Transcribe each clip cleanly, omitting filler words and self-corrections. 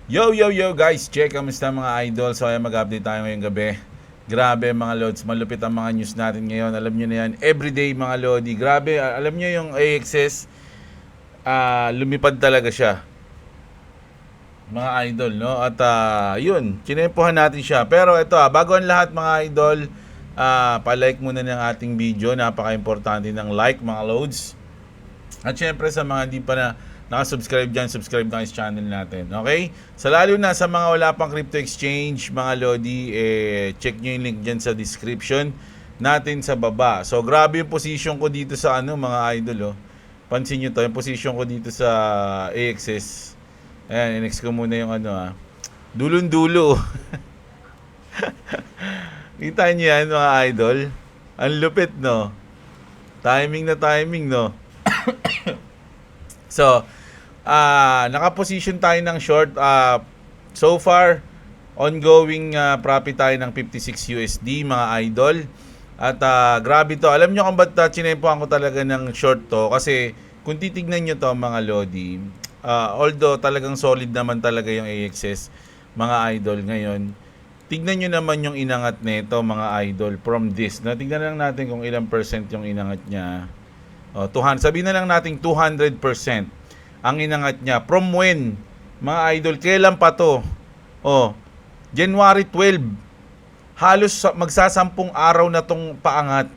Yo guys, check kamusta mga idol. So ay mag-update tayo ngayong gabi. Grabe mga lods, malupit ang mga news natin ngayon. Alam nyo na yan, everyday mga lodi. Grabe, alam nyo yung AXS, lumipad talaga siya. Mga idol, no? At yun, chinempohan natin siya. Pero ito, bago ang lahat mga idol, pa-like muna ng ating video. Napaka-importante ng like mga loads. At syempre sa mga di pa na nakasubscribe dyan, subscribe na sa channel natin. Okay? Sa lalo na sa mga wala pang crypto exchange, mga lodi, check nyo yung link dyan sa description natin sa baba. So grabe yung position ko dito sa mga idol. Pansin nyo to, yung position ko dito sa AXS. Ayan, next ko muna yung dulon-dulo. Kita nyo yan mga idol? Ang lupit, no? Timing na timing, no? So, naka-position tayo ng short. So far, ongoing profit tayo ng 56 USD, mga idol. At grabe to. Alam nyo kung ba't chinempohan ko talaga ng short to? Kasi kung titignan nyo to mga lodi, although talagang solid naman talaga yung AXS, mga idol ngayon, tignan nyo naman yung inangat nito mga idol from this. Tignan lang natin kung ilang percent yung inangat niya. 200, sabihin na lang natin 200% ang inangat niya. From when? Mga idol, kailan pa to? January 12. Halos magsasampung araw na tong paangat.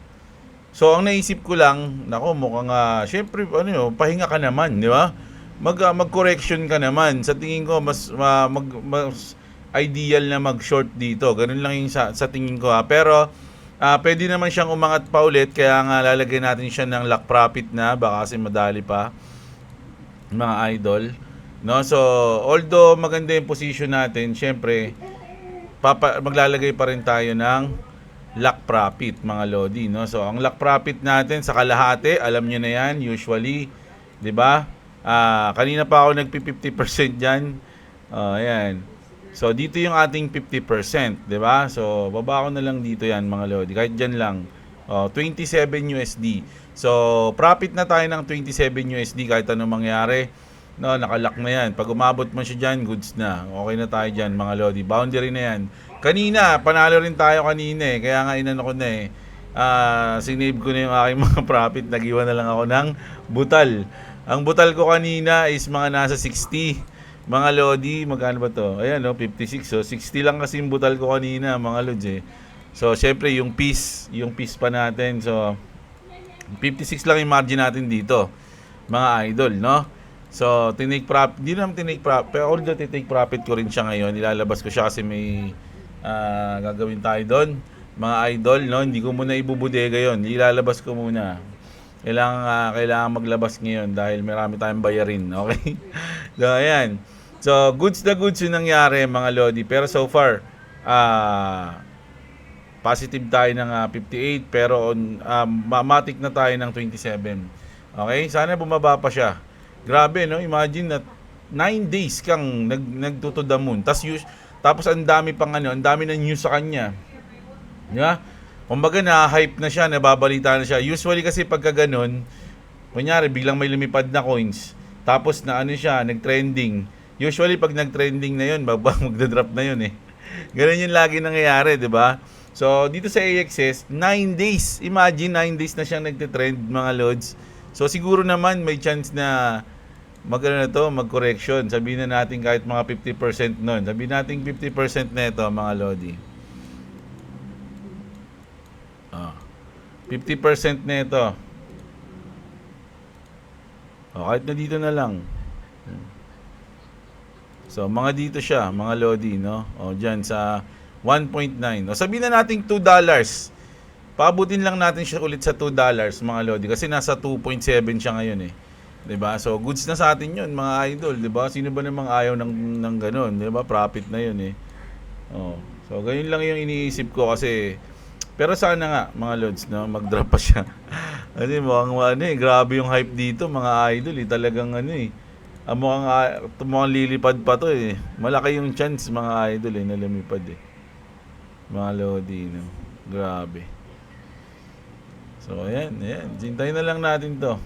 So, ang naisip ko lang, nako, mukhang, syempre, pahinga ka naman, di ba? Mag-correction ka naman. Sa tingin ko, mas ideal na mag-short dito. Ganun lang yung sa tingin ko, Pero, pwede naman siyang umangat pa ulit, kaya nga lalagyan natin siya ng lock profit na, baka kasi madali pa, mga idol. No? So, although maganda yung position natin, syempre, maglalagay pa rin tayo ng lock profit, mga lodi. No? So, ang lock profit natin sa kalahati, alam nyo na yan, usually, di ba? Kanina pa ako nagpi-50% dyan. Ayan. So, dito yung ating 50%, di ba? So, baba ko na lang dito yan, mga lodi. Kahit dyan lang. 27 USD. So, profit na tayo ng 27 USD kahit anong mangyari. No, nakalock na yan. Pag umabot mo siya dyan, goods na. Okay na tayo dyan, mga lodi. Boundary na yan. Kanina, panalo rin tayo kanina eh. Kaya nga inano ko na eh. Sinave ko na yung aking mga profit. Nag-iwan na lang ako ng butal. Ang butal ko kanina is mga nasa 60. Mga lodi, magkano ba to? Ayan, 56. So, 60 lang kasi yung butal ko kanina, mga lods eh. So, syempre, yung piece pa natin. So, 56 lang yung margin natin dito, mga idol, no? So, tinake profit. Hindi naman tinake profit. Pero although tinake profit ko rin siya ngayon, ilalabas ko siya kasi may gagawin tayo doon. Mga idol, no? Hindi ko muna ibubudega yon. Ilalabas ko muna. Kailangan maglabas ngayon dahil marami tayong bayarin, okay? So, ayan. So, goods na goods yung nangyari, mga lodi. Pero so far, positive tayo ng 58, pero matik na tayo ng 27. Okay? Sana bumaba pa siya. Grabe, no? Imagine na 9 days kang nagto to the moon. Tapos ang dami pang ang dami ng news sa kanya. Di ba? Kumbaga na-hype na siya, nababalita na siya. Usually kasi pagka ganun, kunyari biglang may lumipad na coins, tapos na siya, nag-trending. Usually pag nag-trending na yun, magda-drop na yun eh. Ganun yung lagi nangyayari, di ba? So, dito sa AXS, 9 days. Imagine, 9 days na siyang nagte-trend, mga lods. So, siguro naman may chance na mag-correction. Sabihin na natin kahit mga 50% nun. Sabihin natin 50% na ito, mga lodi. 50% na ito. Kahit na dito na lang. So, mga dito siya, mga lodi, no? Dyan sa 1.9. Sabihin na natin $2. Paabutin lang natin siya ulit sa $2, mga lodi. Kasi nasa 2.7 siya ngayon eh. 'Di ba? So, goods na sa atin yun, mga idol. 'Di ba? Sino ba namang ayaw ng ganun? 'Di ba? Profit na yun eh. So, ganyan lang yung iniisip ko kasi. Pero sana nga, mga lods, no? Mag-drop pa siya. Grabe yung hype dito, mga idol eh. Talagang mukhang lilipad pa to eh. Malaki yung chance, mga idol na lumipad eh. Mga lodi, no? Grabe. So, ayan. Hintayin na lang natin to.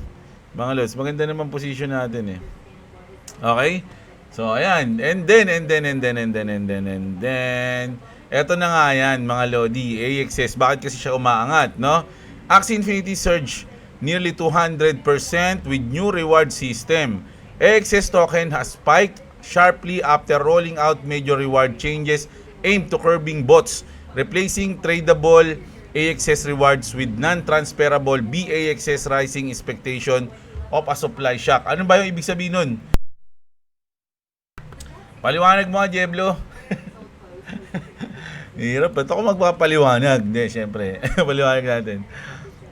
Mga lods, maganda naman position natin eh. Okay? So, ayan. And then, eto na nga yan, mga Lodi. AXS, bakit kasi siya umaangat, no? Axie Infinity surge nearly 200% with new reward system. AXS token has spiked sharply after rolling out major reward changes aimed to curbing bots, replacing tradable AXS rewards with non-transferable BAXS, rising expectation of a supply shock. Ano ba yung ibig sabihin nun? Paliwanag mo nga, Jeblo. Hirap. Ba't ako magpapaliwanag? Hindi, syempre. Paliwanag natin.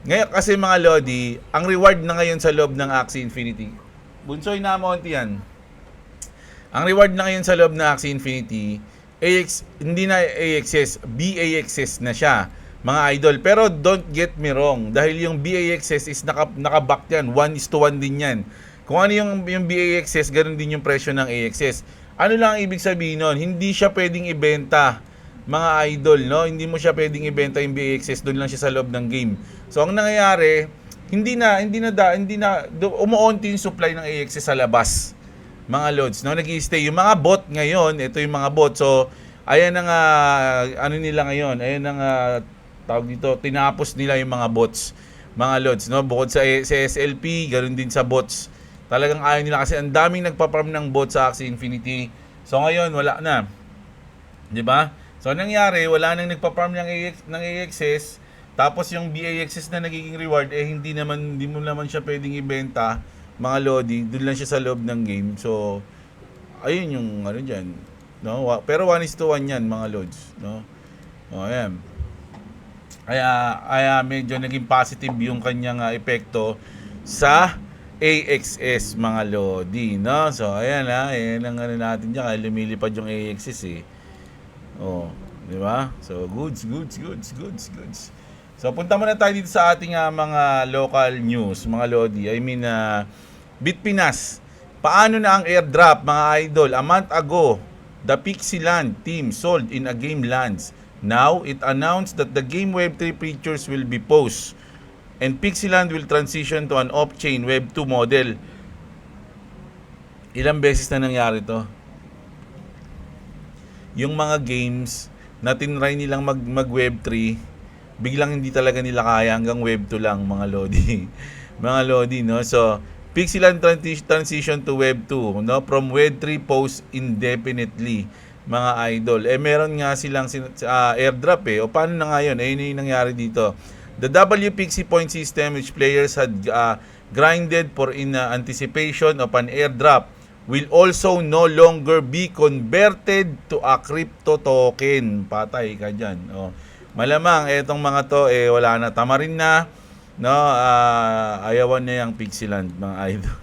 Ngayon kasi mga Lodi, ang reward na ngayon sa loob ng Axie Infinity. Bunsoy na monty yan. Ang reward na ngayon sa loob ng Axie Infinity, hindi na AXS, BAXS na siya, mga idol. Pero don't get me wrong, dahil yung BAXS is naka-back yan. 1:1 din yan. Kung ano yung BAXS, ganun din yung presyo ng AXS. Ano lang ang ibig sabihin nun? Hindi siya pwedeng ibenta, mga idol, no? Hindi mo siya pwedeng ibenta yung BAXS, doon lang siya sa loob ng game. So ang nangyayari, hindi na umuunti yung supply ng AXS sa labas, mga lods, no? Nag-i-stay yung mga bot ngayon. Ito yung mga bot. So ayan ang ano nila ngayon, ayan ang tawag dito, tinapos nila yung mga bots, mga lods, no? Bukod sa SLP, ganoon din sa bots. Talagang ayaw nila kasi ang daming nagpa-farm ng bot sa Axie Infinity. So ngayon wala na, 'di ba? So nangyari, wala nang nagpa-farm ng AXS, tapos yung BAXS na nagiging reward hindi mo naman siya pwedeng ibenta, mga Lodi. Doon lang siya sa loob ng game. So ayun yung ano diyan, no? Pero 1:1 yan, mga lods, no? O ayan. Kaya medyo naging positive yung kanyang epekto sa AXS, mga Lodi, no? So ayan ayan ang ano natin diyan, kaya lumilipad yung AXS eh. Oh, di ba? So goods. So punta muna tayo dito sa ating mga local news, mga Lodi. I mean Bitpinas. Paano na ang airdrop, mga idol? A month ago, the Pixieland team sold in a game lands. Now, it announced that the game Web3 features will be paused and Pixieland will transition to an off-chain Web2 model. Ilang beses na nangyari to? Yung mga games na tinry nilang mag Web3, biglang hindi talaga nila kaya, hanggang Web2 lang, mga Lodi. Mga Lodi, no? So, Pixieland transition to Web2, no? From Web3 post indefinitely, mga idol. Meron nga silang airdrop O paano na nga yun? Yun yung nangyari dito. The WPixie point system which players had grinded for in anticipation of an airdrop will also no longer be converted to a crypto token. Patay ka dyan. Malamang etong mga to wala na, tamarin na, no? Ayawan na yung Pixieland, mga idol.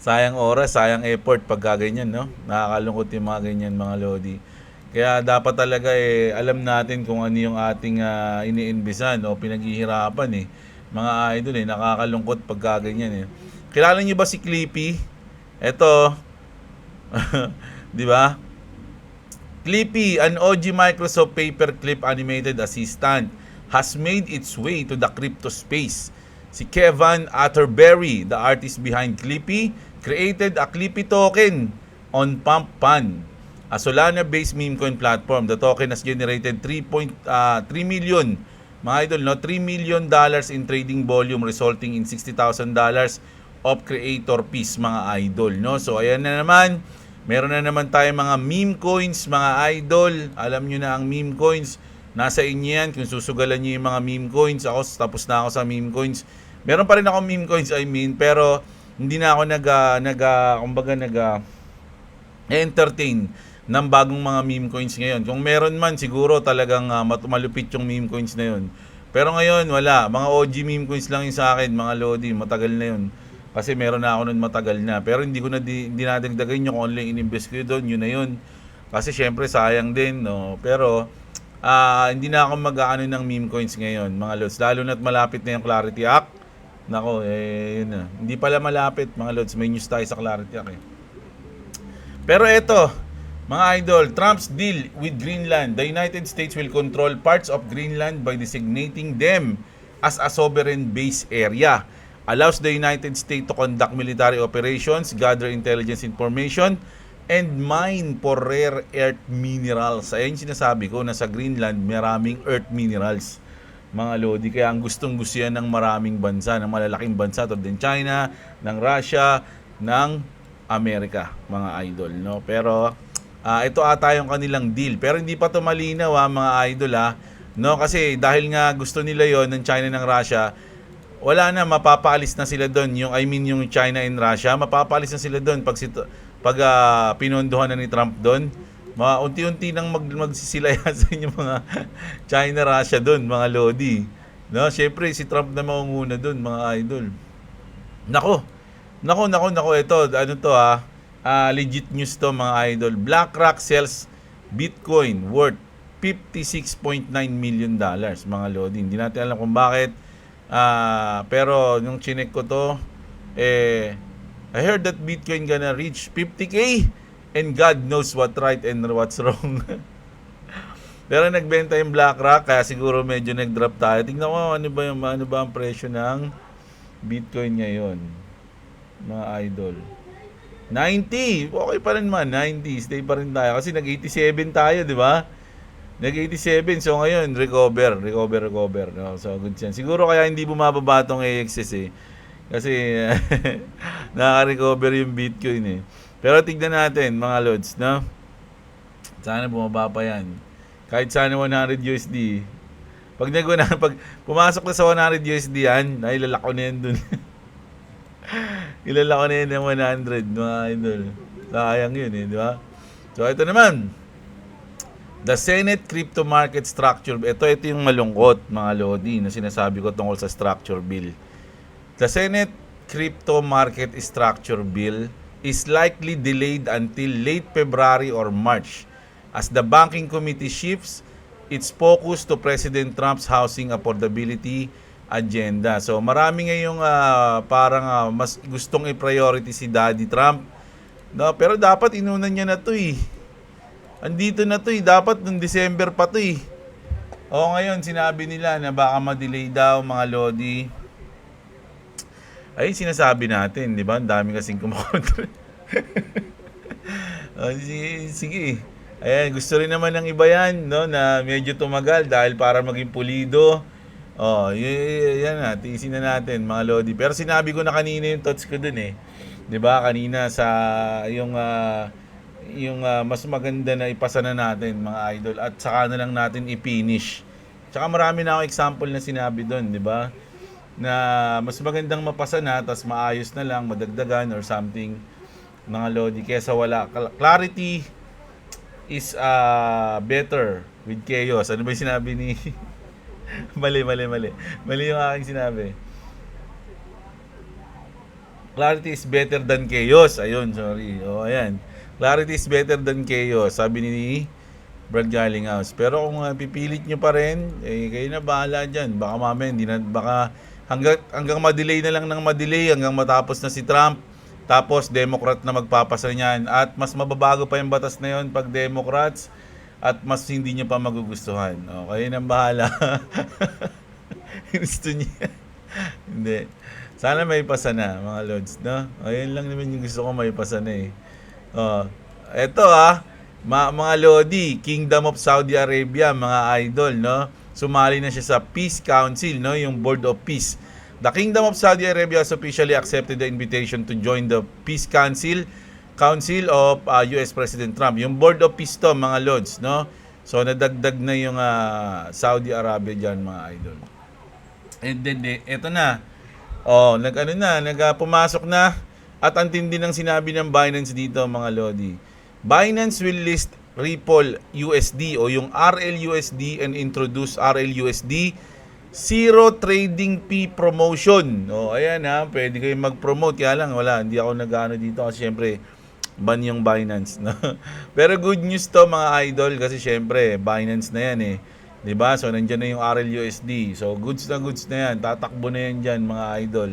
Sayang oras, sayang effort pag ganyan, no? Nakakalungkot yung mga ganyan, mga Lodi. Kaya dapat talaga alam natin kung ano yung ating iniimbisan o pinaghihirapan mga idol. Nakakalungkot pag ganyan. Kilala niyo ba si Clippy? Ito. 'Di ba? Clippy, an OG Microsoft paperclip animated assistant, has made its way to the crypto space. Si Kevin Atterbury, the artist behind Clippy, created a Clippy token on Pump Fun, a Solana-based meme coin platform. The token has generated 3 million, mga idol, no? $3 million in trading volume, resulting in $60,000 of creator fees, mga idol, no? So ayan na naman, meron na naman tayong mga meme coins, mga idol. Alam nyo na ang meme coins, nasa inyo yan kung susugalan nyo yung mga meme coins. Tapos na ako sa meme coins. Meron pa rin ako meme coins, pero hindi na ako entertain ng bagong mga meme coins ngayon. Kung meron man, siguro talagang malupit yung meme coins na yun. Pero ngayon, wala. Mga OG meme coins lang yung sa akin, mga Lodi. Matagal na yun. Kasi meron na ako nun matagal na. Pero hindi nadagdagan yung online in-invest ko doon. Yun na yun. Kasi syempre, sayang din, no? Pero, hindi na ako mag-aano ng meme coins ngayon, mga Lods. Lalo na't malapit na yung Clarity Act. Nako, yun na. Hindi pala malapit, mga Lods. May news tayo sa Clarity Act Pero eto, mga idol, Trump's deal with Greenland. The United States will control parts of Greenland by designating them as a sovereign base area. allows the United States to conduct military operations, gather intelligence information, and mine for rare earth minerals. Ayun sinasabi ko na sa Greenland maraming earth minerals, mga lodi. Kaya ang gustong-gusto yan ng maraming bansa, ng malalaking bansa tulad ng China, ng Russia, ng Amerika, mga idol, no? Pero ito ata yung kanilang deal. Pero hindi pa to malinaw, mga idol, no? Kasi dahil nga gusto nila yon ng China, ng Russia, wala na, mapapaalis na sila doon. Yung China and Russia, mapapaalis na sila doon pag pinondohan na ni Trump doon. Unti-unti nang magsisilayasan yung mga China, Russia doon, mga lodi. No, syempre si Trump na mangunguna doon, mga idol. Nako, ito, ano to, legit news to, mga idol. BlackRock sells Bitcoin worth $56.9 million, mga lodi. Hindi natin alam kung bakit. Pero nung chinek ko to, I heard that Bitcoin gonna reach 50K and God knows what right and what's wrong. Pero nagbenta yung BlackRock, kaya siguro medyo nag-drop tayo. Tingnan ko ano ba ang presyo ng Bitcoin ngayon, mga idol. 90, okay pa rin man, 90, stay pa rin tayo. Kasi nag-87 tayo, di ba? Nag-87, so ngayon, recover. No? So, good yan. Siguro kaya hindi bumababa itong AXS Kasi, nakaka-recover yung Bitcoin Pero tignan natin, mga lods, no? Sana bumaba pa yan. Kahit sana 100 USD. Pag pumasok na sa 100 USD yan, ay lalako na yan dun. Ilalako na yan ng 100, mga idol. Sayang yun di ba? So, ito naman. The Senate Crypto Market Structure. Ito yung malungkot, mga lodi, na sinasabi ko tungkol sa structure bill. The Senate Crypto Market Structure Bill is likely delayed until late February or March as the Banking Committee shifts its focus to President Trump's housing affordability agenda. So marami ngayong parang mas gustong i-priority si Daddy Trump. No, pero dapat inunan niya na 'to Andito na 'to Dapat noong December pa 'to O ngayon sinabi nila na baka ma-delay daw, mga lodi. Ay, sinasabi natin, di ba? Ang dami kasing kumakontra. Sige. Ayan, gusto rin naman ng iba yan, no? Na medyo tumagal dahil para maging pulido. Yan tiisin na natin, mga lodi. Pero sinabi ko na kanina yung thoughts ko dun Di ba? Kanina sa yung mas maganda na ipasa na natin, mga idol. At saka na lang natin i-finish. Tsaka marami na akong example na sinabi dun, di ba? Na mas magandang mapasa na tapos maayos na lang, madagdagan or something, mga lodi, kesa wala. Clarity is better with chaos. Ano ba yung sinabi ni mali yung aking sinabi. Clarity is better than chaos. Ayun, sorry. Ayan, clarity is better than chaos, sabi ni Brad Garlinghouse. Pero kung pipilit nyo pa rin, kayo na bahala dyan. Baka mamaya baka hanggang ma-delay na lang ng ma-delay hanggang matapos na si Trump, tapos Democrat na magpapasa niyan, at mas mababago pa yung batas na yon pag Democrats, at mas hindi niyo pa magugustuhan. Okay, nang bahala. Gusto niya. Hindi. Sana may pasa na, mga lods, no? Ayun lang naman yung gusto ko, may pasa na Eto mga lodi, Kingdom of Saudi Arabia, mga idol, no? Sumali na siya sa Peace Council, no? Yung Board of Peace. The Kingdom of Saudi Arabia has officially accepted the invitation to join the Peace Council of US President Trump. Yung Board of Peace to, mga lords, no? So nadagdag na yung Saudi Arabia diyan, mga idol. And then eto na. Pumasok na, at ang tindi ng sinabi ng Binance dito, mga lodi. Binance will list Ripple USD o yung RLUSD and introduce RLUSD zero trading fee promotion. Ayan pwede kayong mag-promote, kaya lang hindi ako nag-ano dito kasi syempre ban yung Binance, no? Pero good news to, mga idol, kasi syempre Binance na yan 'di ba? So nandiyan na yung RLUSD. So goods na yan, tatakbo na yan diyan, mga idol.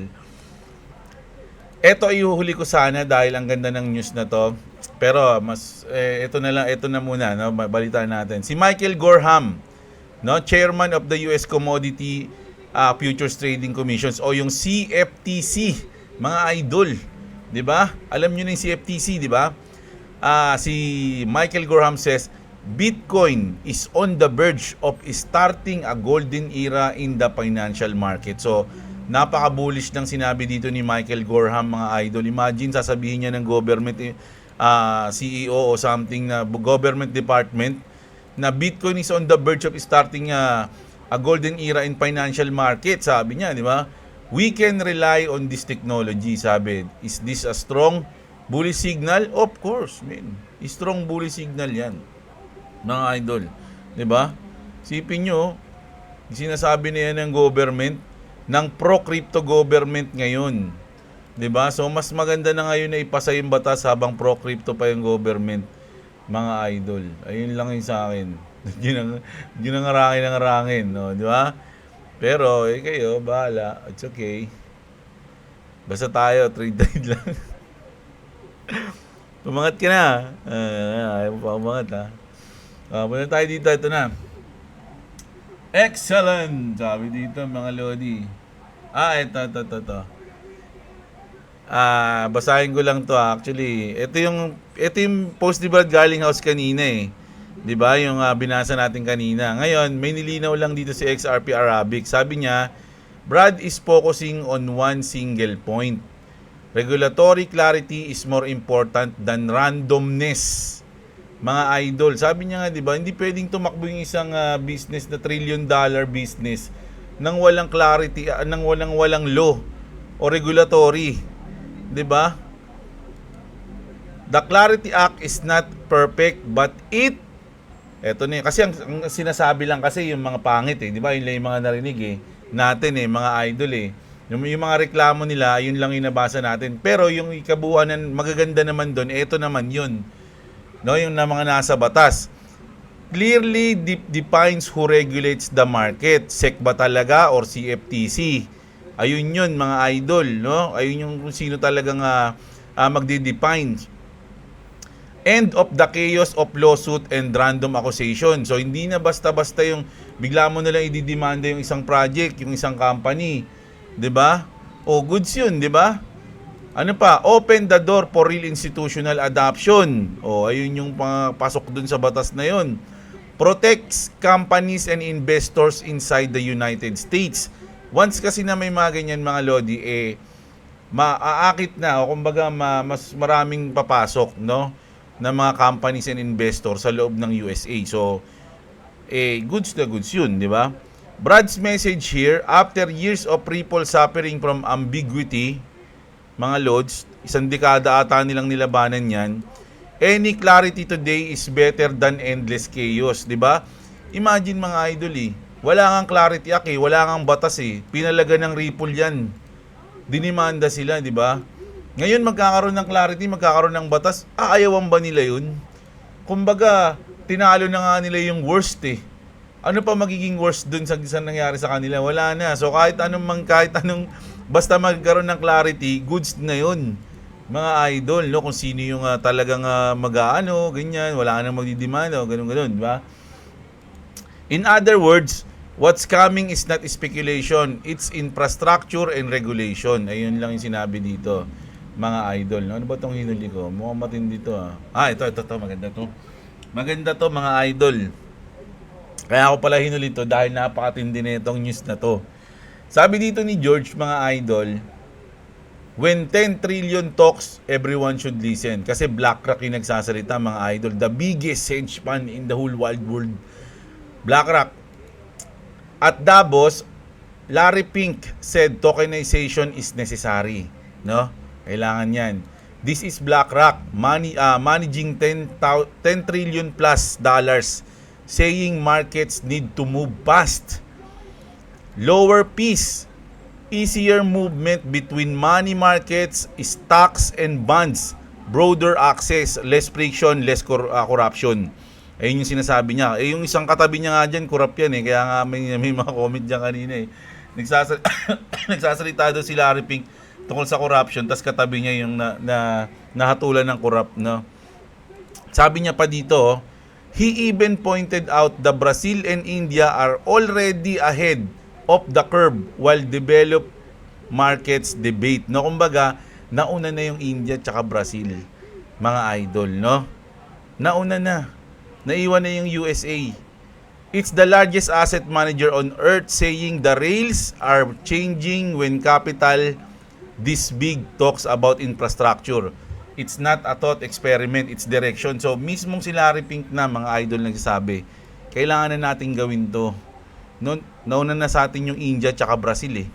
Ito ihuhuli ko sana dahil ang ganda ng news na to. Pero ito na muna, no? Balitaan natin. Si Michael Gorham, no, chairman of the US Commodity Futures Trading Commissions o yung CFTC, mga idol. 'Di ba? Alam niyo na yung CFTC, 'di ba? Si Michael Gorham says, Bitcoin is on the verge of starting a golden era in the financial market. So, napaka-bullish ng sinabi dito ni Michael Gorham, mga idol. Imagine, sasabihin niya ng government CEO o something na government department na Bitcoin is on the verge of starting a golden era in financial market. Sabi niya, di ba? We can rely on this technology, sabi. Is this a strong bullish signal? Of course, man. Strong bullish signal yan, mga idol. 'Di ba? Sipin nyo, sinasabi na yan ng government, ng pro-crypto government ngayon. 'Di ba? So mas maganda na ngayon na ipasa yung batas habang pro-crypto pa yung government, mga idol. Ayun lang yung sa akin. Yun ang arangin, no? 'Di ba? Pero kayo, bahala. It's okay. Basta tayo, trade lang. Umangat ka na. Ayaw pa umangat, ha. Muna tayo dito. Ito na. Excellent! Sabi dito, mga lodi. Ito. Basahin ko lang to, actually. Ito yung post ni Brad Garlinghouse kanina, eh. 'Di ba? Yung binasa natin kanina. Ngayon, may nilinaw lang dito si XRP Arabic. Sabi niya, Brad is focusing on one single point. Regulatory clarity is more important than randomness. Mga idol, sabi niya nga, 'di ba, hindi pwedeng tumakbo yung isang business na $1 trillion business nang walang clarity, nang walang law o regulatory, 'di ba? The Clarity Act is not perfect, but eto na kasi ang sinasabi lang kasi yung mga pangit, eh, 'di ba? Yun lang yung mga narinig, natin, mga idol, Yung mga reklamo nila, yun lang yung nabasa natin. Pero yung ikabuuan ng magaganda naman doon, eto naman yun. No, yung na mga nasa batas. Clearly defines who regulates the market. SEC ba talaga or CFTC? Ayun yun, mga idol, no? Ayun yung kung sino talagang magde-define. End of the chaos of lawsuit and random accusation. So hindi na basta-basta yung bigla mo na lang ididemanda yung isang project, yung isang company, 'di ba? O goods yun, 'di ba? Ano pa? Open the door for real institutional adoption. O ayun yung pasok dun sa batas na yun. Protects companies and investors inside the United States. Once kasi na may mga ganyan, mga lodi, maaakit na o kumbaga mas maraming papasok, no, na mga companies and investors sa loob ng USA. So goods na goods yun, di ba? Brad's message here, after years of people suffering from ambiguity, mga lods, isang dekada ata nilang nilabanan yan, any clarity today is better than endless chaos, di ba? Imagine, mga idol, wala kang clarity act, wala kang batas, pinalaga ng Ripple yan, dinimanda sila, di ba? Ngayon magkakaroon ng clarity, magkakaroon ng batas, aayawan ba nila yun? Kumbaga, tinalo na nga nila yung worst, Ano pa magiging worst dun sa nangyari sa kanila? Wala na. So kahit anong basta magkaroon ng clarity, goods na yun, mga idol, no? Kung sino yung talagang mag-aano, ganyan, wala nang magdidemanda, ganun, di ba? In other words, what's coming is not speculation, it's infrastructure and regulation. Ayun lang yung sinabi dito, mga idol, no? Ano ba itong hinuli ko? Mukhang matindi to, ito, maganda to. Maganda to, mga idol. Kaya ako pala hinuli to dahil napakatindi na itong news na to. Sabi dito ni George, mga idol, when 10 trillion talks, everyone should listen. Kasi BlackRock yung nagsasalita, mga idol. The biggest hedge fund in the whole wide world. BlackRock. At Davos, Larry Pink said tokenization is necessary. No? Kailangan yan. This is BlackRock managing 10 trillion plus dollars, saying markets need to move fast. Lower fees, easier movement between money markets, stocks, and bonds, broader access, less friction, less corruption. Ayun yung sinasabi niya. Yung isang katabi niya nga dyan, corrupt yan, kaya nga may mga comment dyan kanina, Nagsasalita doon si Larry Pink tungkol sa corruption, tas katabi niya yung nahatulan ng corrupt, no? Sabi niya pa dito, he even pointed out the Brazil and India are already ahead off the curve while developed markets debate. No, kumbaga, nauna na yung India at Brazil, mga idol, no? Nauna na. Naiwan na yung USA. It's the largest asset manager on earth saying the rails are changing when capital this big talks about infrastructure. It's not a thought experiment, it's direction. So, mismong si Larry Pink na, mga idol, nagsasabi, kailangan na natin gawin to. Nauna na sa atin yung India at Brazil eh.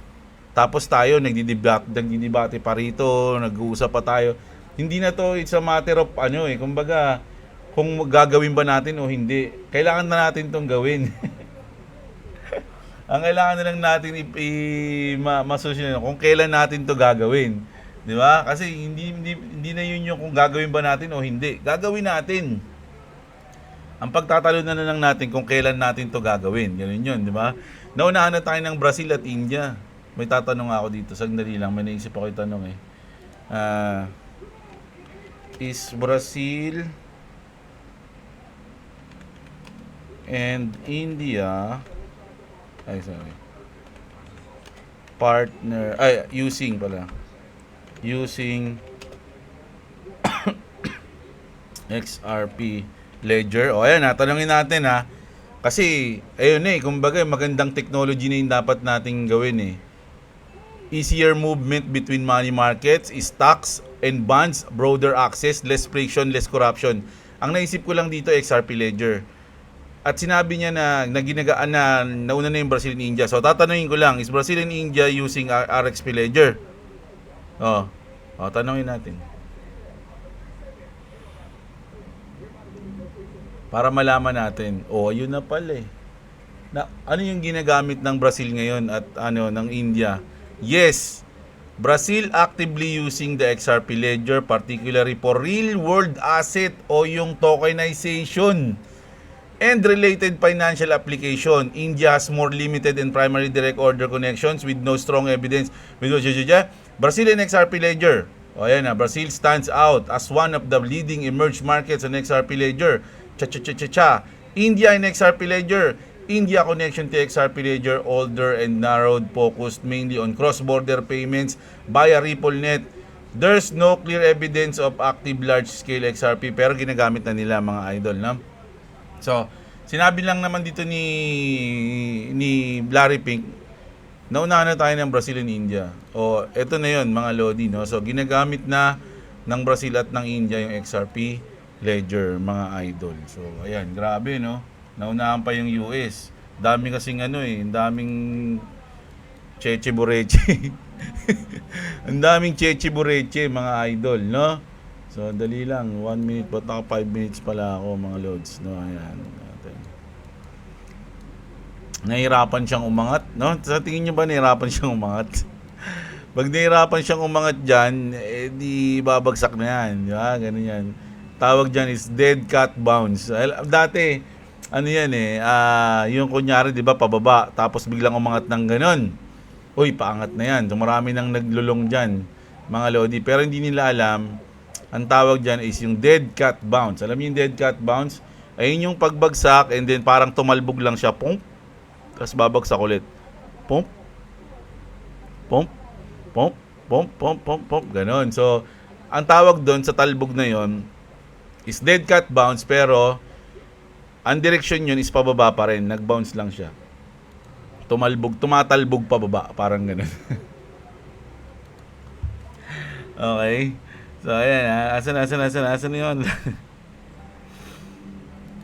Tapos tayo, nagdidebate pa rito, nag-uusap pa tayo. Hindi na to, it's a matter of kumbaga, kung gagawin ba natin o hindi. Kailangan na natin tong gawin. Ang kailangan na lang natin masolusyonan kung kailan natin to gagawin. Di ba? Kasi hindi na yun yung kung gagawin ba natin o hindi. Gagawin natin. Ang pagtatalunan na lang natin kung kailan natin to gagawin. Ganun yun, di ba? Naunahan na tayo ng Brazil at India. May tatanong ako dito. Sandali lang. May naisip ako yung tanong eh. Is Brazil and India using XRP Ledger. O ayan, natanungin natin ha. Kasi ayun kumbaga magandang technology na yung dapat nating gawin eh. Easier movement between money markets, stocks and bonds, broader access, less friction, less corruption. Ang naisip ko lang dito XRP Ledger. At sinabi niya na ginagaan na nauna na yung Brazil and India. So tatanungin ko lang, is Brazil and India using RXP Ledger? Tanungin natin. Para malaman natin. Ayun na pala eh. Ano yung ginagamit ng Brazil ngayon at ng India? Yes, Brazil actively using the XRP Ledger particularly for real world asset o yung tokenization and related financial application. India has more limited and primary direct order connections with no strong evidence. Brazil and XRP Ledger. Ayan na, Brazil stands out as one of the leading emerged markets on XRP Ledger. India and XRP Ledger. India connection to XRP Ledger older and narrowed, focused mainly on cross-border payments via RippleNet. There's no clear evidence of active large-scale XRP pero ginagamit na nila, mga idol, no? So, sinabi lang naman dito ni Larry Pink, naunahan na tayo ng Brazil and India. Eto na yun, mga Lodi, no? So, ginagamit na ng Brazil at ng India yung XRP Ledger, mga idol. So, ayan, grabe, no? Naunahan pa yung US. Dami kasing daming cheche bureche. Ang daming cheche bureche, mga idol, no? So, dali lang. 1 minute. Ba't naka 5 minutes pala ako, mga lods? No, ayan. Natin. Nahirapan siyang umangat, no? Sa tingin niyo ba nahirapan siyang umangat? Pag nahirapan siyang umangat dyan, di babagsak na yan. Di ba? Ganun yan. Tawag dyan is dead cat bounce. Dati, yung kunyari, di ba, pababa. Tapos biglang umangat ng ganun. Uy, paangat na yan. So, marami nang naglulong dyan, mga lodi. Pero hindi nila alam, ang tawag dyan is yung dead cat bounce. Alam niyo yung dead cat bounce? Ayun yung pagbagsak and then parang tumalbog lang siya. Pump. Tapos babagsak ulit. Pump. Pump. Pump. Pump. Pump. Pump. Pump. Ganon. So, ang tawag doon sa talbog na yon is dead cat bounce pero ang direction yun is pababa pa rin. Nag-bounce lang siya. Tumatalbog pababa. Parang ganon. Okay. So, ayan. Asan na yun?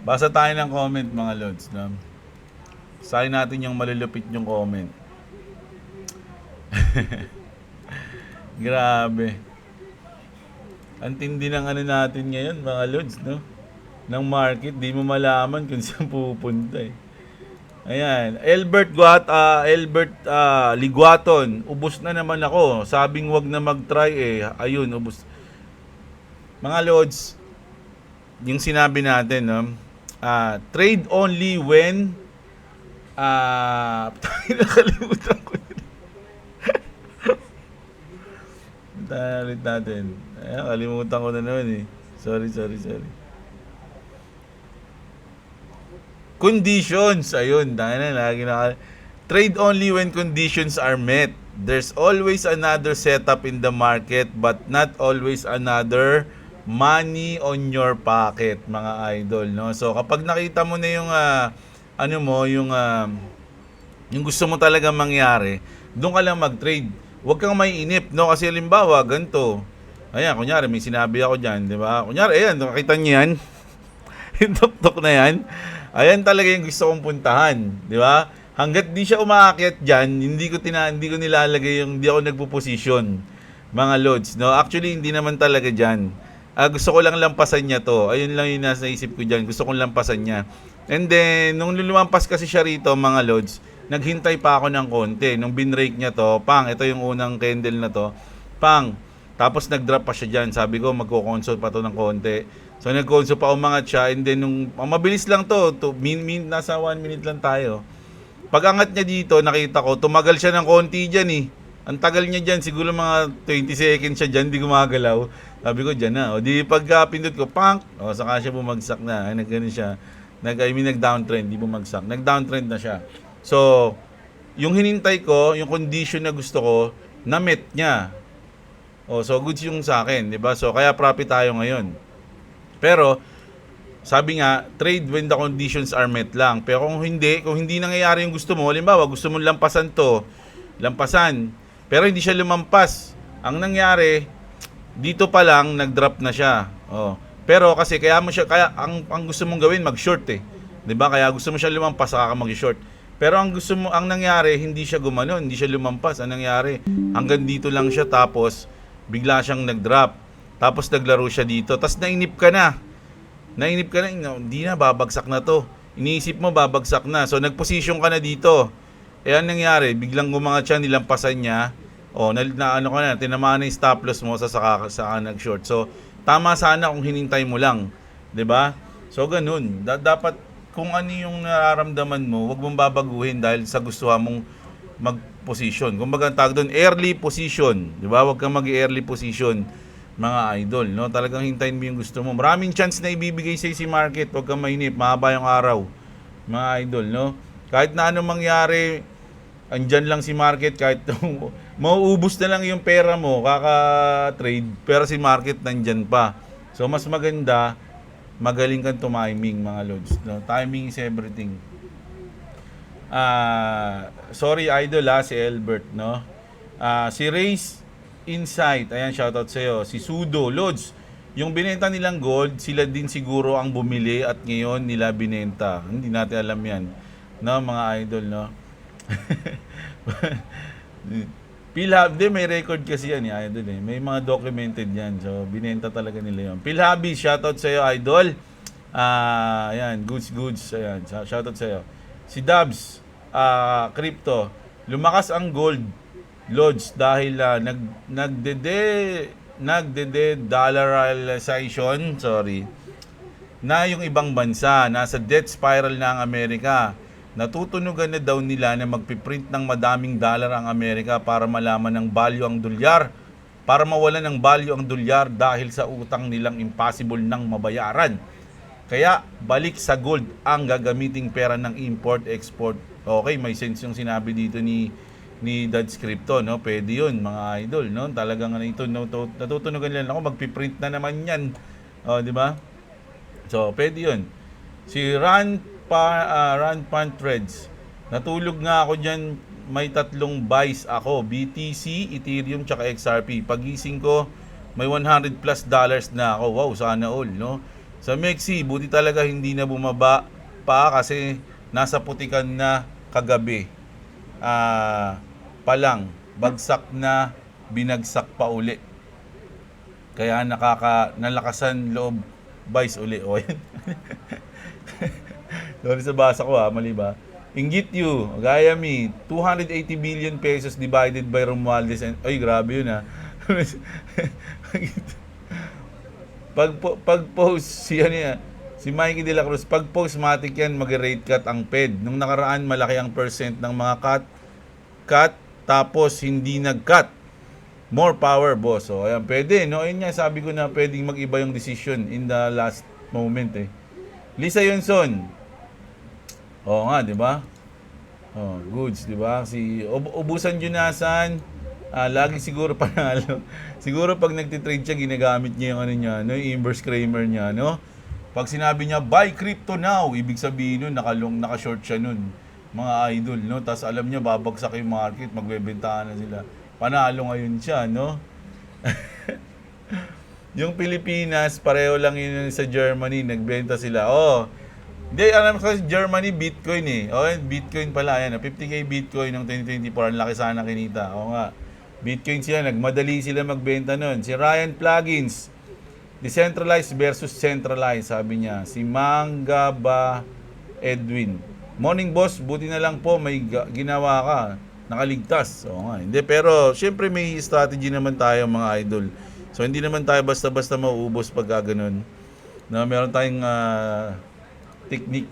Basa tayo ng comment, mga lods. No? Sayin natin yung malulupit yung comment. Grabe. Ang tindi ng natin ngayon, mga lods, no? Ng market, di mo malaman kung saan pupunta eh. Ayan, Albert Liguaton, ubos na naman ako. Sabing wag na mag-try eh. Ayun, ubos. Mga lods, yung sinabi natin, no? Trade only when nakalimutan ko yun. Ulit natin. Ayan, kalimutan ko na naman eh. Sorry. Conditions. Ayun, lagi Trade only when conditions are met. There's always another setup in the market but not always another money on your pocket, mga idol, no? So kapag nakita mo na yung ano mo, yung gusto mo talaga mangyari, doon ka lang mag-trade. Huwag kang maiinip, no? Kasi halimbawa, ganito. Ayan, kunyari, may sinabi ako dyan, di ba? Kunyari, ayan, nakita niyo yan. Yung tuktok na yan. Ayan talaga yung gusto kong puntahan, di ba? Hanggat di siya umaakyat diyan, hindi ko nilalagay yung hindi ako nagpo-position, mga lods, no? Actually, hindi naman talaga diyan. Gusto ko lang lampasan niya to. Ayun lang yung nasa isip ko diyan. Gusto kong lampasan niya. And then, nung lumampas kasi siya rito, mga lods, naghintay pa ako ng konti. Nung binrake niya to, pang, ito yung unang candle na to, pang, tapos nag-drop pa siya dyan. Sabi ko, magko-console pa to ng konti. So, nag-console pa, umangat siya. And then, mabilis lang to, nasa 1 minute lang tayo. Pag angat niya dito, nakita ko, tumagal siya ng konti dyan eh. Ang tagal niya dyan, siguro mga 20 seconds siya dyan, di gumagalaw. Sabi ko, dyan na. O di pagka pindot ko, pang, o saka siya bumagsak na. Ay, nagganon siya. Nag-downtrend, di bumagsak. Nag-downtrend na siya. So, yung hinintay ko, yung condition na gusto ko, na-met niya. O, so goods yung sa akin, di ba? So, kaya profit tayo ngayon. Pero, sabi nga, trade when the conditions are met lang. Pero kung hindi nangyayari yung gusto mo, halimbawa, gusto mong lampasan to, lampasan, pero hindi siya lumampas. Ang nangyari, dito pa lang, nag-drop na siya. Oh. Pero kasi, ang gusto mong gawin, mag-short eh. 'Di ba? Kaya gusto mo siya lumampas, saka ka mag-short. Pero ang nangyari, hindi siya gumanon, hindi siya lumampas. Ang nangyari, hanggang dito lang siya, tapos, bigla siyang nag-drop. Tapos naglaro siya dito. Tapos nainip ka na, hindi na, babagsak na to. Iniisip mo, babagsak na. So, nag-position ka na dito. Ang nangyari, biglang gumangat siya, nilampasan niya. Tinamaan na yung stop loss mo, saka nag-short. So, tama sana kung hinintay mo lang. 'Di ba? So, ganun. Dapat, kung ano yung nararamdaman mo, wag mong babaguhin dahil sa gusto mong mag-position. Kung bagang tawag doon, early position. 'Di ba? Wag kang mag-early position, mga idol, no? Talagang hintayin mo yung gusto mo. Maraming chance na ibibigay sa'yo si market. Wag kang mainip, mahaba yung araw, mga idol, no? Kahit na anong mangyari, andyan lang si market. Kahit mauubos na lang yung pera mo, kaka-trade, pero si market nandyan pa. So, mas maganda, magaling kang tumiming, mga lods, no? Timing is everything. Sorry, idol, si Albert, no? Si Race Insight, ayan, shoutout sa'yo. Si Sudo, Lods, yung binenta nilang gold, sila din siguro ang bumili at ngayon nila binenta. Hindi natin alam yan, no, mga idol, no? Philhub, may record kasi yan, idol, eh. May mga documented yan, so binenta talaga nila yun. Philhubby, shoutout sa'yo, idol. Ayan, goods, ayan, shoutout sa'yo. Si Dubs, crypto, lumakas ang gold, Lods, dahil nagde-dollarization, na yung ibang bansa, nasa debt spiral na ang Amerika. Natutunugan na daw nila na magpiprint ng madaming dollar ang Amerika para malaman ng value ang dolyar, para mawalan ng value ang dolyar dahil sa utang nilang impossible nang mabayaran. Kaya balik sa gold ang gagamiting pera ng import-export. Okay, may sense yung sinabi dito ni Dad's Crypto, no? Pwede yun, mga idol, no? Talagang ito, natutunugan nila ako, magpiprint na naman yan. Di ba? So, pwede yun. Si Run Pan Threads, natulog nga ako dyan, may 3 buys ako, BTC, Ethereum, tsaka XRP. Pagising ko, may $100+ na ako. Wow, sana all, no? Sa Mexi, buti talaga hindi na bumaba pa kasi nasa putikan na kagabi. Palang, bagsak na, binagsak pa uli. Kaya nalakasan loob, buys uli. O, yan. Sorry sa basa ko, mali ba? Inggit you, gaya me, 280 billion pesos divided by Romualdez and... Ay, grabe yun, Pag-post, si Mikey De La Cruz, pag-post, matik yan, mag-rate cut ang PED. Nung nakaraan, malaki ang percent ng mga cut, tapos hindi nag-cut. More power, boss. So, ayan, pwede, no? Ayun nga, sabi ko na pwedeng mag-iba yung decision in the last moment, eh. Lisa Yonson. Oo nga, di ba? Oh, goods, di ba? Si Ubusan Junasan, lagi siguro panalo. Siguro pag nagtitrade siya, ginagamit niya yung ano niya, no? Yung inverse Kramer niya, no? Pag sinabi niya, buy crypto now, ibig sabihin nun, naka-short siya nun. Mga idol, no? Tapos alam niya, babagsak yung market, magbebentahan na sila. Panalo ngayon siya, no? Yung Pilipinas, pareho lang yun sa Germany, nagbenta sila. Oh, hindi, alam ko sa Germany, Bitcoin eh. Oh, Bitcoin pala, yan. 50k Bitcoin ng 2024, ang laki sana kinita. Oo nga. Bitcoin sila, nagmadali sila magbenta nun. Si Ryan Plugins, decentralized versus centralized, sabi niya. Si Mangaba Edwin. Morning boss, buti na lang po may ginawa ka. Nakaligtas. Oo nga. Hindi, pero syempre may strategy naman tayo mga idol. So hindi naman tayo basta-basta mauubos pag gano'n. Na meron tayong technique.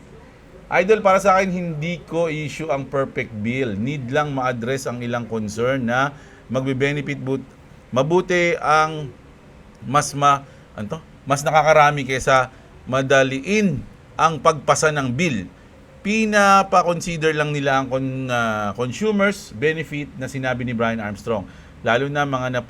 Idol, para sa akin, hindi ko issue ang perfect bill. Need lang ma-address ang ilang concern na magbe-benefit mabuti ang mas nakakarami kaysa madaliin ang pagpasa ng bill. Pinapa-consider lang nila ang consumers benefit na sinabi ni Brian Armstrong. Lalo na mga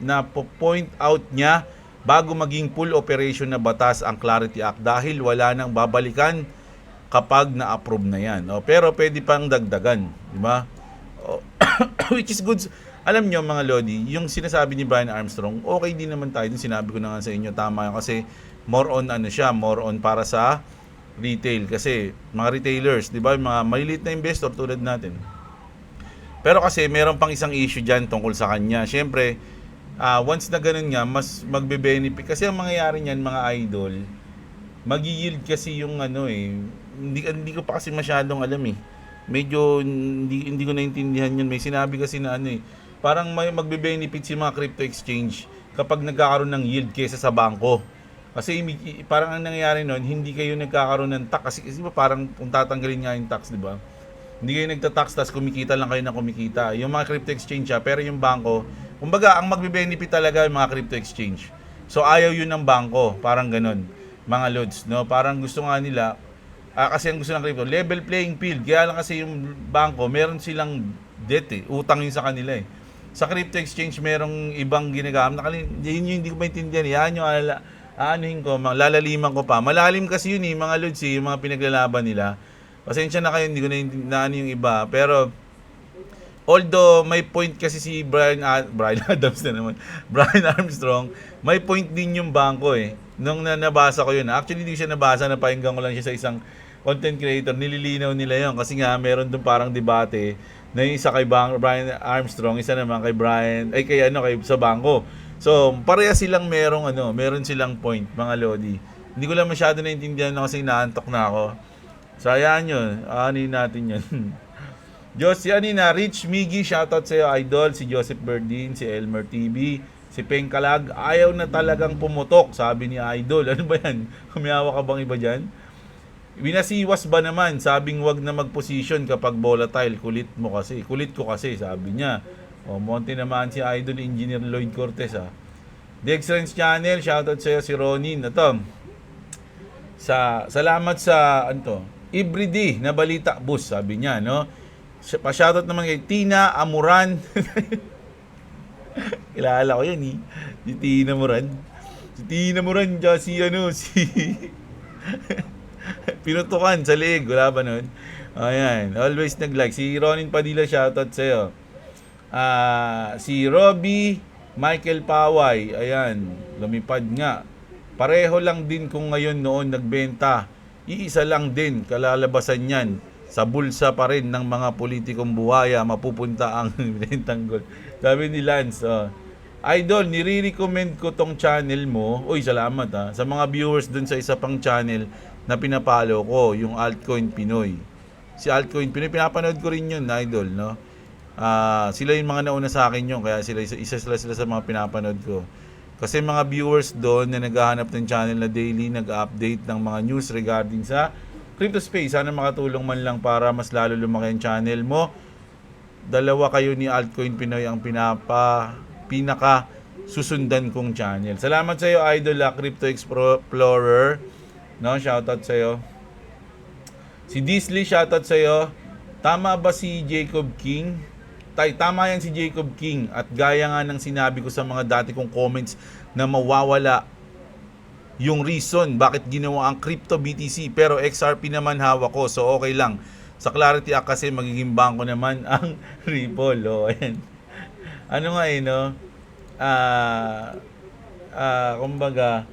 na-point out niya bago maging full operation na batas ang Clarity Act dahil wala nang babalikan kapag na-approve na yan. Pero pwede pang dagdagan, di ba? Which is good. Alam nyo mga Lodi, yung sinasabi ni Brian Armstrong, okay din naman tayo. Sinabi ko na nga sa inyo, tama yun. Kasi more on more on para sa retail. Kasi mga retailers, di ba, mga maliliit na investor tulad natin. Pero kasi meron pang isang issue dyan tungkol sa kanya. Siyempre, once na ganun nga, mas magbe-benefit. Kasi ang mangyayari niyan, mga idol, mag-yield kasi yung hindi ko pa kasi masyadong alam eh. Medyo hindi ko naintindihan yun. May sinabi kasi na parang may magbe-benefit si mga crypto exchange kapag nagkakaroon ng yield kaysa sa bangko. Kasi parang ang nangyayari noon, hindi kayo nagkakaroon ng tax. Kasi parang kung tatanggalin nga yung tax, di ba? Hindi kayo nagta-tax, tas kumikita lang kayo na kumikita. Yung mga crypto exchange pero yung bangko, kumbaga, ang magbe-benefit talaga yung mga crypto exchange. So, ayaw yun ng bangko. Parang ganun, mga lods, no? Parang gusto nga nila, kasi ang gusto ng crypto, level playing field. Kaya lang kasi yung bangko, meron silang debt eh. Utang yun sa kanila eh. Sa crypto exchange, merong ibang ginagamit. Hindi ko maintindihan. Yan yung lalaliman ko pa. Malalim kasi yun eh, mga lods eh, yung mga pinaglalaban nila. Pasensya na kayo, hindi ko na yung iba. Pero, although may point kasi si Brian Adams na naman, Brian Armstrong, may point din yung bangko eh. Nung nabasa ko yun, actually hindi ko siya nabasa, napahinggan ko lang siya sa isang content creator, nililinaw nila yun. Kasi nga, meron dun parang debate na yung isa kay Brian Armstrong, isa naman kay sa bangko. So, pareha silang meron silang point, mga Lodi. Hindi ko lang masyado naintindihan na kasi naantok na ako. So, ayan yun. Aanin natin yun. Rich Miggy, shoutout sa'yo, idol. Si Joseph Berdin, si Elmer TV, si Pengkalag. Ayaw na talagang pumutok, sabi ni idol. Ano ba yan? Kumiyawa ka bang iba dyan? Binasiwas ba naman? Sabing wag na mag-position kapag volatile. Kulit ko kasi, sabi niya. Monte naman si idol, Engineer Lloyd Cortez ha. Dexrens Channel, shoutout sa'yo, si Ronin. Ito, salamat sa everyday na balita boost, sabi niya, no? Pa-shoutout naman kay Tina Amuran. Kilala ko yan eh. Si Tina Amuran, si pinutukan sa leeg, wala ba nun? Ayan, always nag-like. Si Ronin Padilla, shoutout sa'yo. Si Robbie Michael Paway, ayan, lumipad nga. Pareho lang din kung ngayon noon nagbenta. Iisa lang din kalalabasan yan. Sa bulsa pa rin ng mga politikong buhaya mapupunta ang bentang gold. Sabi ni Lance, idol, nire-recommend ko tong channel mo. Uy, salamat ha. Sa mga viewers dun sa isa pang channel na pinapalo ko, yung Altcoin Pinoy. Si Altcoin Pinoy, pinapanood ko rin yun, idol, no? Sila yung mga nauna sa akin yun, kaya isa sila sa mga pinapanood ko. Kasi mga viewers doon na naghahanap ng channel na daily nag-update ng mga news regarding sa crypto space. Sana makatulong man lang para mas lalo lumaki ang channel mo. Dalawa kayo ni Altcoin Pinoy ang pinaka susundan kong channel. Salamat sa iyo, Idol Crypto Explorer. No, shoutout sa iyo. Si Disley, shoutout sa iyo. Tama ba si Jacob King? Tama yan si Jacob King. At gaya nga ng sinabi ko sa mga dati kong comments na mawawala yung reason bakit ginawa ang crypto BTC. Pero XRP naman hawak ko. So okay lang. Sa Clarity Act kasi magiging bangko naman ang Ripple. O, ayan. Ano nga no? Kumbaga,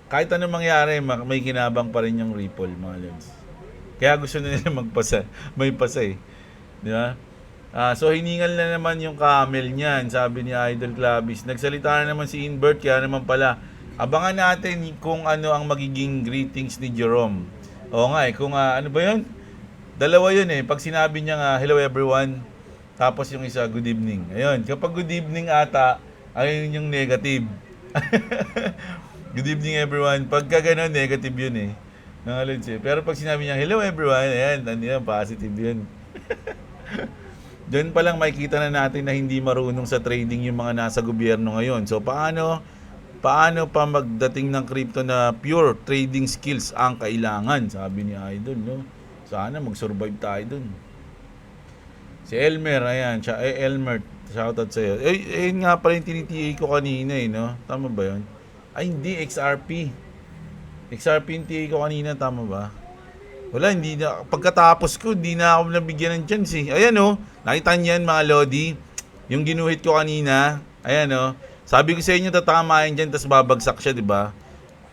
kahit anong mangyari, may kinabang pa rin yung Ripple, mga lods. Kaya gusto na nila may pasa eh. Di ba? So hiningal na naman yung camel niyan, sabi ni Idol Clavis. Nagsalita na naman si Invert, kaya naman pala. Abangan natin kung ano ang magiging greetings ni Jerome. Oo nga kung ano ba yun? Dalawa yun eh. Pag sinabi niya nga, hello everyone, tapos yung isa, good evening. Ayun, kapag good evening ata, ayun yung negative. Good evening everyone. Pagka ganun, negative yun eh. Pero pag sinabi niya, hello everyone, ayan, positive yun. Doon pa lang makikita na natin na hindi marunong sa trading yung mga nasa gobyerno ngayon. So paano pa magdating ng crypto na pure trading skills ang kailangan, sabi ni Idol, no? Sana mag-survive tayo dun. Si Elmer, ayan, Elmer, shoutout sa'yo. Nga pala yung tinitiya ko kanina no? Tama ba yun? Ay hindi, XRP yung TA ko kanina, tama ba? Wala, hindi na. Pagkatapos ko, hindi na ako nabigyan ng chance eh. Ayan nakita niyan mga Lodi. Yung ginuhit ko kanina, ayan sabi ko sa inyo, tatamahin dyan, tapos babagsak siya, di ba?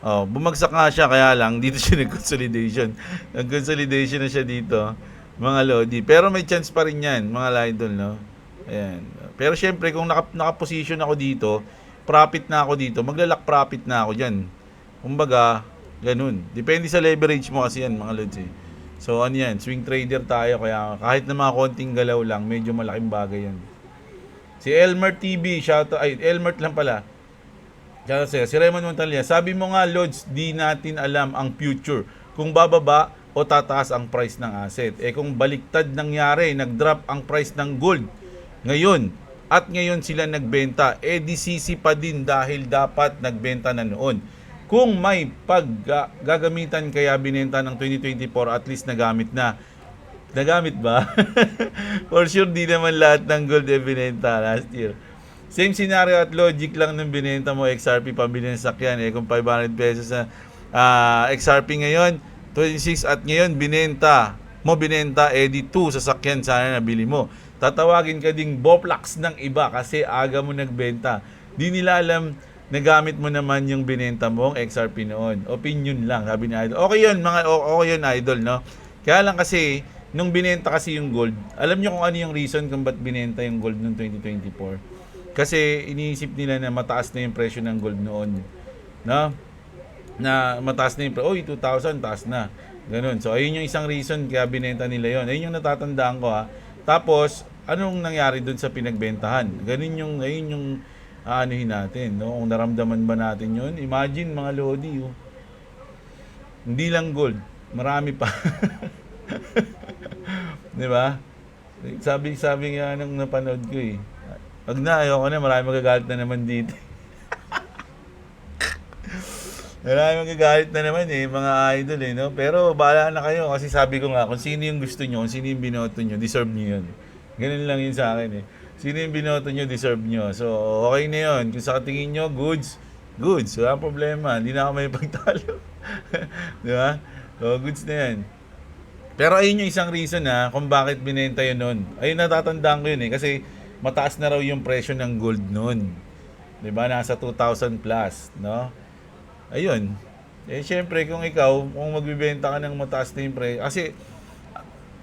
Bumagsak nga siya, kaya lang, dito siya nag-consolidation. Nag-consolidation na siya dito, mga Lodi. Pero may chance pa rin yan, mga Lidol, no? Ayan. Pero syempre, kung naka-position ako dito, profit na ako dito, maglalak profit na ako dyan. Kumbaga, ganun. Depende sa leverage mo kasi yan, mga lods eh. So, ano yan, swing trader tayo, kaya kahit na mga konting galaw lang, medyo malaking bagay yan. Si Elmer TV, Elmer lang pala. Shoutout sa'yo. Si Raymond Montalia, sabi mo nga, lods, di natin alam ang future. Kung bababa o tataas ang price ng asset. Kung baliktad nangyari, nag-drop ang price ng gold ngayon, at ngayon sila nagbenta, di sisi pa din dahil dapat nagbenta na noon. Kung may gagamitan kaya binenta ng 2024, at least nagamit na. Nagamit ba? For sure, di naman lahat ng gold binenta last year. Same scenario at logic lang nung binenta mo XRP pambili ng sakyan. Kung 500 pesos na XRP ngayon, 26 at ngayon binenta, di 2 sa sakyan sana nabili mo. Tatawagin ka ding boplax ng iba kasi aga mo nagbenta. Di nila alam nagamit mo naman yung binenta mong XRP noon. Opinion lang, sabi ni Idol. Okay yun, okay yun, Idol, no? Kaya lang kasi, nung binenta kasi yung gold, alam nyo kung ano yung reason kung ba't binenta yung gold noong 2024? Kasi iniisip nila na mataas na yung presyo ng gold noon. No? Na mataas na yung presyo. 2,000, taas na. Ganun. So, ayun yung isang reason kaya binenta nila yon. Ayun yung natatandaan ko Tapos, anong nangyari dun sa pinagbentahan? Ayun yung aanuhin natin, no? Kung naramdaman ba natin yun? Imagine, mga Lodi, hindi lang gold, marami pa. Di ba? Sabi nga nung napanood ko pag ayoko na, marami magagalit na naman dito. Marami magagalit na naman mga idol no? Pero bahala na kayo kasi sabi ko nga, kung sino yung gusto nyo, kung sino yung binoto nyo, deserve nyo yun. Ganun lang yun sa akin Sino yung binoto nyo, deserve nyo. So, okay na yun. Kung sa tingin nyo, goods. Wala problema. Hindi na ako may pagtalo. Di ba? So, goods na yan. Pero ayun yung isang reason kung bakit binenta yun nun. Ayun, natatandaan ko yun Kasi mataas na raw yung presyo ng gold nun. Di ba? Nasa 2,000 plus. No? Ayun. Syempre, kung magbibenta ka ng mataas na yung presyo. Kasi,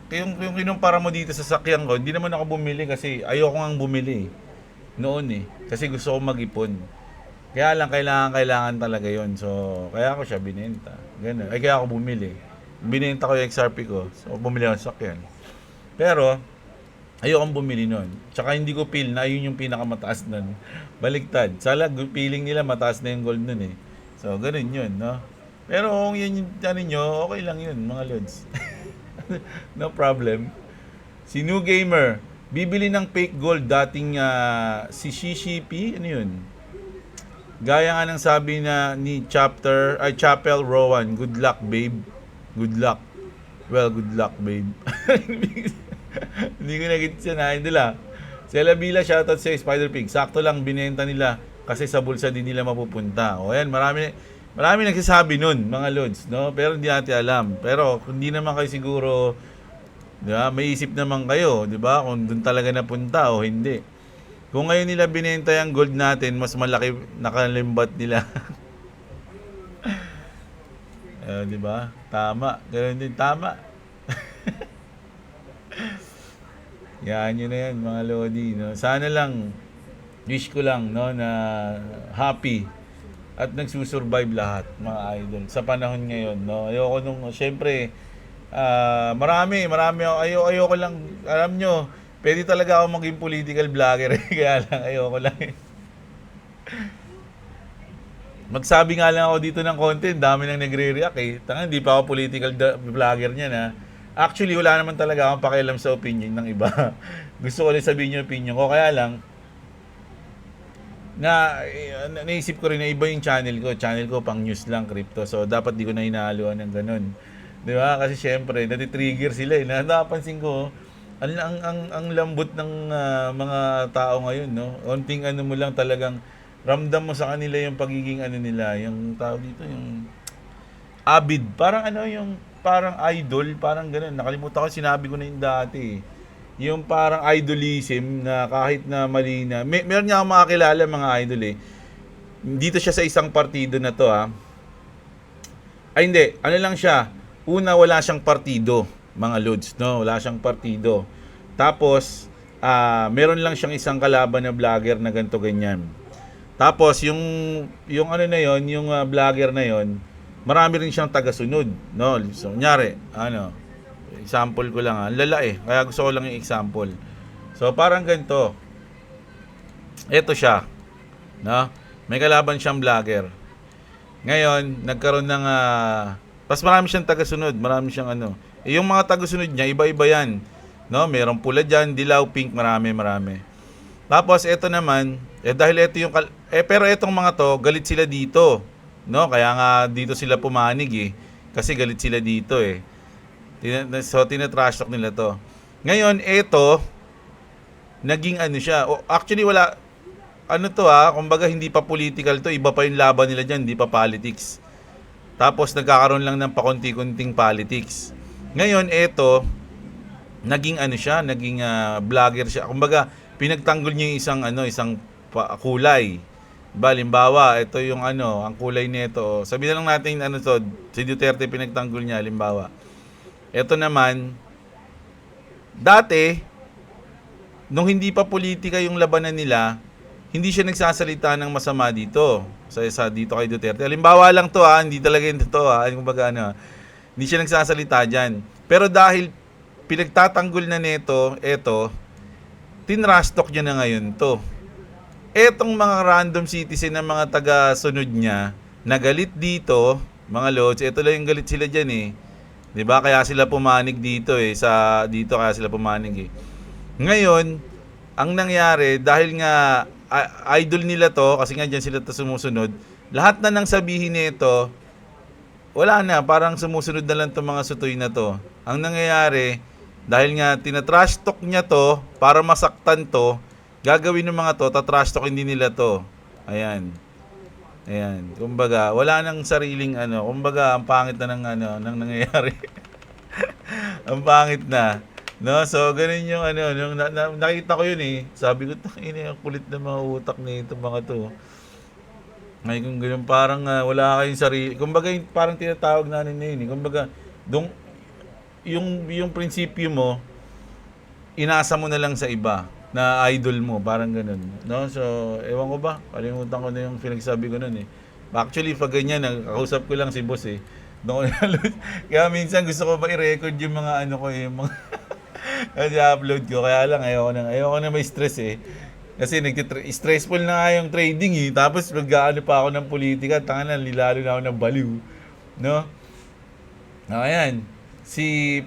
yung kinumpara mo dito sa sakyan ko, hindi naman ako bumili kasi ayoko ngang bumili noon kasi gusto ko mag-ipon. Kaya lang kailangan talaga yon. So kaya ako siya binenta. Ganun. Kaya ako bumili. Binenta ko yung XRP ko. So bumili ako ng sakyan. Pero ayoko bumili noon. Tsaka hindi ko feel na yun yung pinakamataas nun. Baliktad. Sala feeling nila mataas na yung gold nun So ganun yun, no? Pero kung yun yung nyo, okay lang yun, mga lods. No problem. Si New Gamer, bibili ng fake gold dating si CCP, ano yun? Gaya nga ng sabi ni Chapel Rowan, good luck babe. Good luck. Well, good luck, babe. Hindi ko nagit siya na idol ah. Sela Bila, shoutout sa Spider Pig. Sakto lang binenta nila kasi sa bulsa din nila mapupunta. O yan, marami nagsasabi nun, mga lods, no? Pero hindi natin alam. Pero kung hindi naman kayo siguro, di ba, may isip naman kayo, di ba? Kung doon talaga napunta o hindi. Kung ngayon nila binenta yung gold natin, mas malaki nakalimbat nila. Di ba? Tama. Ganun din, tama. Yan, yun na yan, mga Lodi, no? Sana lang, wish ko lang, no, na happy at nagsusurvive lahat, mga idol, sa panahon ngayon, no? Ayoko nung, syempre, marami, ayoko lang, alam nyo, pwede talaga ako maging political vlogger, kaya lang, ayoko lang. Magsabi nga lang ako dito ng content, dami nang nagre-react eh. Tanga, hindi pa ako political vlogger niyan ha. Actually, wala naman talaga akong pakialam sa opinion ng iba. Gusto ko lang sabihin yung opinion ko. Kaya lang, naisip ko rin na iba yung channel ko. Channel ko pang news lang, crypto. So, dapat di ko na hinahaluan ng ganun. Di ba? Kasi syempre, natitrigger sila eh. Napansin ko, ang lambot ng mga tao ngayon, no? Onting ano mo lang talagang ramdam mo sa kanila yung pagiging ano nila, yung tao dito, yung avid. Parang ano yung parang idol, parang gano'n. Nakalimutan ko, sinabi ko na yung dati. Yung parang idolism na kahit na mali na. Meron niya akong makakilala mga idol eh. Dito siya sa isang partido na to ha. Ay hindi, ano lang siya. Una, wala siyang partido, mga lods, no? Wala siyang partido. Tapos, meron lang siyang isang kalaban na vlogger na ganito ganyan. Tapos, yung ano na yon, yung vlogger na yon, marami rin siyang taga-sunod, no? So, kunyari, example ko lang, lala eh. Kaya gusto ko lang yung example. So, parang ganito. Ito siya, no? May kalaban siyang vlogger. Ngayon, nagkaroon ng, tapos marami siyang taga-sunod, marami siyang ano. Yung mga taga-sunod niya, iba-iba yan. No? Merong pula dyan, dilaw, pink, marami. Tapos, ito naman, dahil ito yung, pero itong mga to, galit sila dito. No, kaya nga dito sila pumanig eh. Kasi galit sila dito eh. So, tinatrash talk nila to. Ngayon, ito, naging ano siya. Actually, wala, ano to kumbaga hindi pa political to. Iba pa yung laban nila dyan, hindi pa politics. Tapos, nagkakaroon lang ng pakunti-kunting politics. Ngayon, ito, naging ano siya, naging vlogger siya. Kumbaga, pinagtanggol niya yung isang kulay. Halimbawa, ito yung ang kulay nito. Sabihin na lang natin to, si Duterte pinagtanggol niya, halimbawa. Ito naman, dati, nung hindi pa politika yung labanan nila, hindi siya nagsasalita ng masama dito. Sa dito kay Duterte. Halimbawa lang to hindi talaga yung totoo kumbaga hindi siya nagsasalita dyan. Pero dahil pinagtatanggol na nito, eto, tinrastok niya na ngayon to. Etong mga random citizen na mga taga-sunod niya, nagalit dito, mga lods, ito lang yung galit sila dyan eh. 'Di ba? Kaya sila pumanig dito eh, kaya sila pumanig eh. Ngayon, ang nangyari, dahil nga idol nila to, kasi nga dyan sila sumusunod, lahat na nang sabihin nito, wala na, parang sumusunod na lang itong mga sutoy na to. Ang nangyayari, dahil nga tinatrash talk niya to, para masaktan to, gagawin ng mga to, tatrash talk hindi nila to. Ayan. Kumbaga, wala nang sariling kumbaga, ang pangit na ng nangyayari. Ang pangit na. No, so ganun yung nung nakita ko yun eh. Sabi ko, ang kulit na mga utak nito mga to. May kung ganun parang wala kayong sarili. Kumbaga parang tinatawag na yun eh. Kumbaga, yung prinsipyo mo, inasa mo na lang sa iba na idol mo, parang ganun. No? So, ewan ko ba? Kalimutan ko na yung pinagsabi ko nun eh. Actually, pag ganyan, nakausap ko lang si boss eh. Kaya minsan gusto ko ba i-record yung mga yung mga kasi upload ko. Kaya lang, ayoko na may stress eh. Kasi stressful na nga yung trading eh. Tapos mag-aano pa ako ng politika, tanga na, nilalo na ako ng baliw. No? Ayan. Si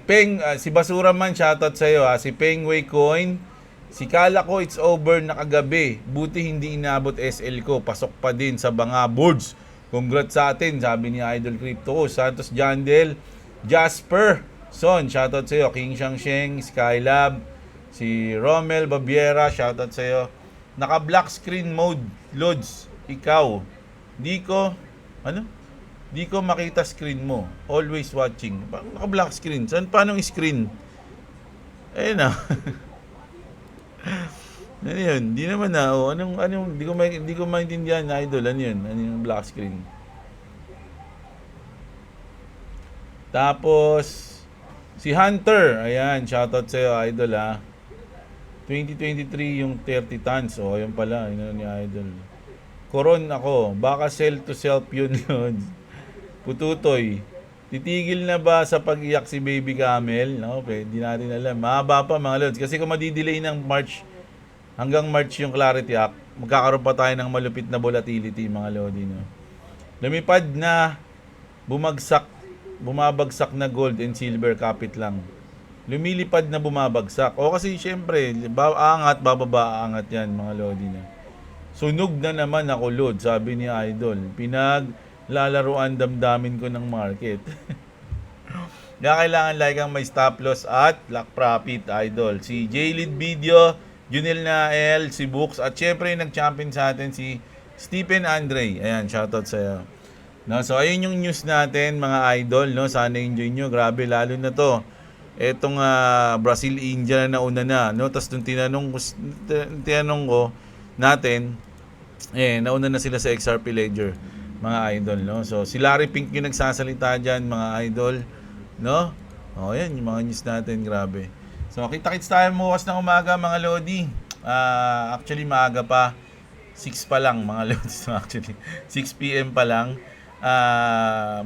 Basura Man, shoutout sa'yo ha. Si Peng Wei Coin. Si Kala ko it's over na kagabi. Buti hindi inabot SL ko. Pasok pa din sa mga boards. Congrats sa atin, sabi ni Idol Crypto. Santos Jandel, Jasper. Son, shoutout sa'yo. King Shangsheng, Skylab, si Romel Babiera, shoutout sa'yo. Naka black screen mode, Lods, ikaw. Di ko makita screen mo. Always watching. Naka black screen. Paano yung screen? Ayun na. Ano yun? Di naman na. Anong, di ko maintindihan, idol. Ano yun? Ano yung black screen? Tapos, si Hunter. Ayan, shoutout sa'yo, idol ha. 2023 yung 30 tons. O, ayun pala. Yun ni idol. Koron ako. Baka sell to self yun, Lods. Pututoy. Titigil na ba sa pag-iyak si Baby Camel? No, hindi natin alam. Mahaba pa mga Lods. Kasi kung madidelay ng March, hanggang March yung Clarity Act, magkakaroon pa tayo ng malupit na volatility mga Lodi. No? Lumipad na, bumabagsak na gold and silver kapit lang. Lumilipad na bumabagsak. O kasi syempre, angat, bababa, angat yan mga Lodi. No? Sunog na naman ako, Lod, sabi ni Idol. Pinaglalaruan damdamin ko ng market. Kaya kailangan like ang may stop loss at lock profit, Idol. Si J-Lead Video, Junel Nael, si Books, at syempre nag-champion sa atin si Stephen Andre. Ayan, shoutout sa'yo. No, so ayun yung news natin mga idol, no? Sana enjoy nyo. Grabe, lalo na to. Etong Brazil-India na nauna na, no? Tapos nung tinanong ko natin, nauna na sila sa XRP Ledger, mga idol, no? So si Larry Pink yung nagsasalita dyan, mga idol, no? O, yan, yung mga news natin, grabe. So, kita-kits tayo bukas ng umaga, mga Lodi. Actually, maaga pa. 6 pa lang, mga Lodi. Actually, 6 p.m. pa lang.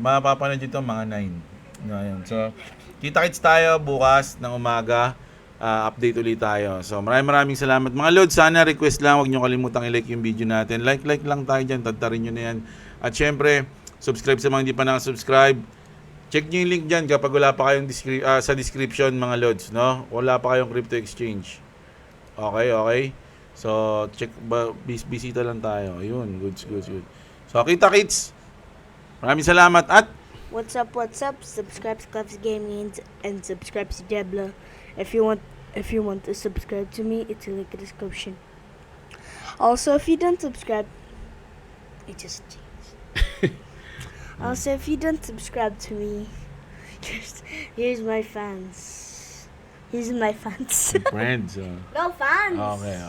Mapapanood ito, mga 9. No, ayan. So, kita-kits tayo bukas ng umaga. Update ulit tayo. So, maraming salamat. Mga Lodi, sana request lang. Huwag nyo kalimutang i-like yung video natin. Like lang tayo dyan. Tadtarin nyo na yan. At syempre, subscribe sa mga hindi pa nakasubscribe. Check nyo yung link dyan kapag wala pa kayong sa description mga Lods, no? Wala pa kayong crypto exchange. Okay. So, bisita lang tayo. Ayun, goods. So, kita-kits. Maraming salamat at What's up? Subscribe to Clef's Gaming and subscribe to Debla. If you want to subscribe to me, it's in the description. Also, if you don't subscribe, it just changed. Also, if you don't subscribe to me, here's my fans. Here's my fans. friends. No fans. Okay.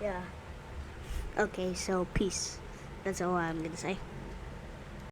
Yeah. Okay, so peace. That's all I'm gonna say.